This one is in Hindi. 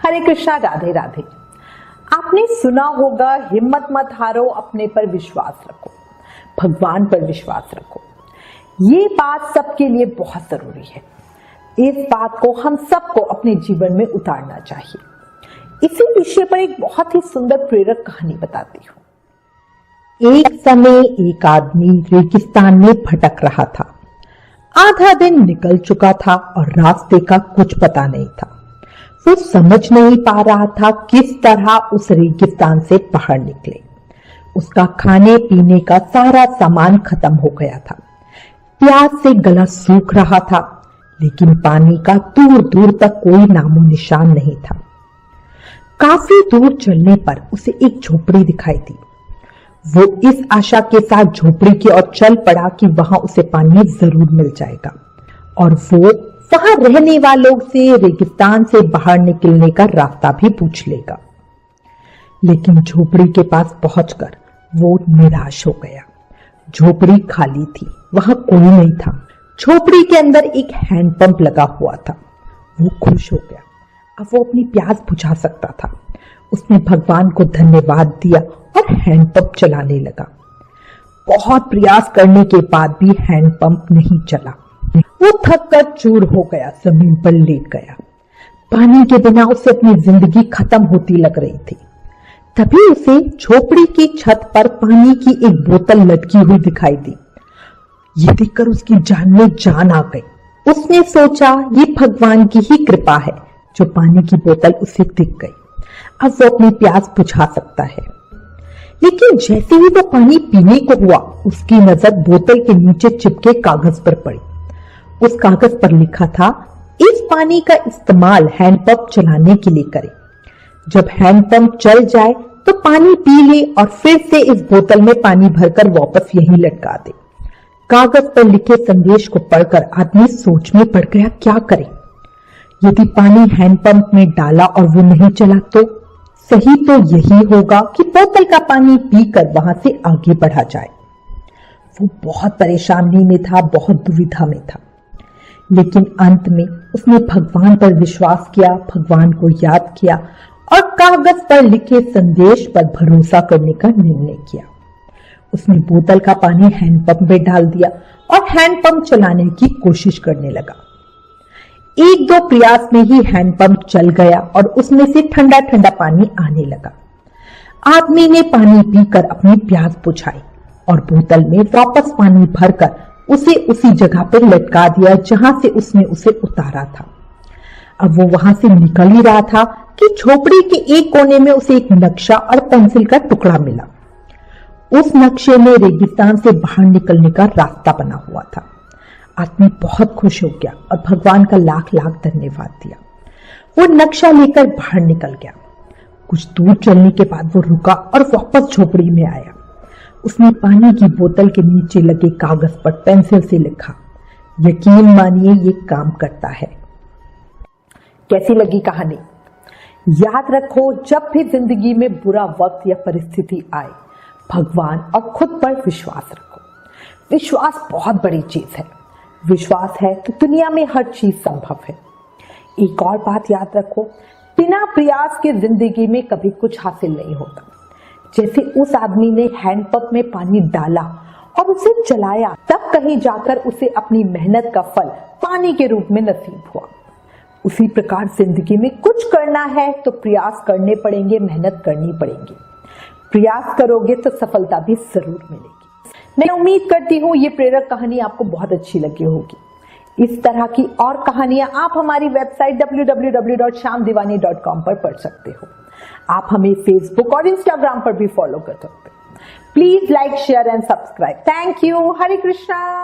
हरे कृष्णा, राधे राधे। आपने सुना होगा, हिम्मत मत हारो, अपने पर विश्वास रखो, भगवान पर विश्वास रखो। ये बात सबके लिए बहुत जरूरी है। इस बात को हम सबको अपने जीवन में उतारना चाहिए। इसी विषय पर एक बहुत ही सुंदर प्रेरक कहानी बताती हूँ। एक समय एक आदमी रेगिस्तान में भटक रहा था। आधा दिन निकल चुका था और रास्ते का कुछ पता नहीं था। वो समझ नहीं पा रहा था किस तरह उस रेगिस्तान से बाहर निकले। उसका खाने पीने का सारा सामान खत्म हो गया था। प्यास से गला सूख रहा था, लेकिन पानी का दूर दूर तक कोई नामो निशान नहीं था। काफी दूर चलने पर उसे एक झोपड़ी दिखाई दी। वो इस आशा के साथ झोपड़ी की ओर चल पड़ा कि वहां उसे पानी जरूर मिल जाएगा और वो वहां रहने वालों से रेगिस्तान से बाहर निकलने का रास्ता भी पूछ लेगा। लेकिन झोपड़ी के पास पहुंचकर वो निराश हो गया। झोपड़ी खाली थी, वहां कोई नहीं था। झोपड़ी के अंदर एक हैंडपंप लगा हुआ था। वो खुश हो गया, अब वो अपनी प्यास बुझा सकता था। उसने भगवान को धन्यवाद दिया और हैंडपंप चलाने लगा। बहुत प्रयास करने के बाद भी हैंडपंप नहीं चला। वो थक कर चूर हो गया, जमीन पर लेट गया। पानी के बिना उसे अपनी जिंदगी खत्म होती लग रही थी। तभी उसे झोपड़ी की छत पर पानी की एक बोतल लटकी हुई दिखाई दी। ये देखकर उसकी जान में जान आ गई। उसने सोचा, ये भगवान की ही कृपा है जो पानी की बोतल उसे दिख गई। अब वो अपनी प्यास बुझा सकता है। लेकिन जैसे ही वो पानी पीने को हुआ, उसकी नजर बोतल के नीचे चिपके कागज पर पड़ी। उस कागज पर लिखा था, इस पानी का इस्तेमाल हैंडपंप चलाने के लिए करें। जब हैंडपंप चल जाए तो पानी पी ले और फिर से इस बोतल में पानी भरकर वापस यहीं लटका दे। कागज पर लिखे संदेश को पढ़कर आदमी सोच में पड़ गया, क्या करे? यदि पानी हैंडपंप में डाला और वो नहीं चला तो सही तो यही होगा कि बोतल का पानी पीकर वहां से आगे बढ़ा जाए। वो बहुत परेशानी में था, बहुत दुविधा में था। लेकिन अंत में उसने भगवान पर विश्वास किया, भगवान को याद किया और कागज पर लिखे संदेश पर भरोसा करने का निर्णय किया। उसने बोतल का पानी हैंडपंप में डाल दिया और हैंडपंप चलाने की कोशिश करने लगा। एक दो प्रयास में ही हैंडपंप चल गया और उसमें से ठंडा ठंडा पानी आने लगा। आदमी ने पानी पीकर अपनी प्यास बुझाई और बोतल में वापस पानी भरकर उसे उसी जगह पर लटका दिया जहां से उसने उसे उतारा था। अब वो वहां से निकल ही रहा था कि झोपड़ी के एक कोने में उसे एक नक्शा और पेंसिल का टुकड़ा मिला। उस नक्शे में रेगिस्तान से बाहर निकलने का रास्ता बना हुआ था। आदमी बहुत खुश हो गया और भगवान का लाख लाख धन्यवाद दिया। वो नक्शा लेकर बाहर निकल गया। कुछ दूर चलने के बाद वो रुका और वापस झोपड़ी में आया। उसने पानी की बोतल के नीचे लगे कागज पर पेंसिल से लिखा, यकीन मानिए ये काम करता है। कैसी लगी कहानी? याद रखो, जब भी जिंदगी में बुरा वक्त या परिस्थिति आए, भगवान और खुद पर विश्वास रखो। विश्वास बहुत बड़ी चीज है। विश्वास है तो दुनिया में हर चीज संभव है। एक और बात याद रखो, बिना प्रयास के जिंदगी में कभी कुछ हासिल नहीं होता। जैसे उस आदमी ने हैंडपंप में पानी डाला और उसे चलाया, तब कहीं जाकर उसे अपनी मेहनत का फल पानी के रूप में नसीब हुआ। उसी प्रकार जिंदगी में कुछ करना है तो प्रयास करने पड़ेंगे, मेहनत करनी पड़ेगी। प्रयास करोगे तो सफलता भी जरूर मिलेगी। मैं उम्मीद करती हूँ ये प्रेरक कहानी आपको बहुत अच्छी लगी होगी। इस तरह की और कहानियां आप हमारी वेबसाइट www.shamdivani.com पर पढ़ सकते हो। आप हमें फेसबुक और इंस्टाग्राम पर भी फॉलो कर सकते हो। Please like, share and subscribe. Thank you. Hare Krishna.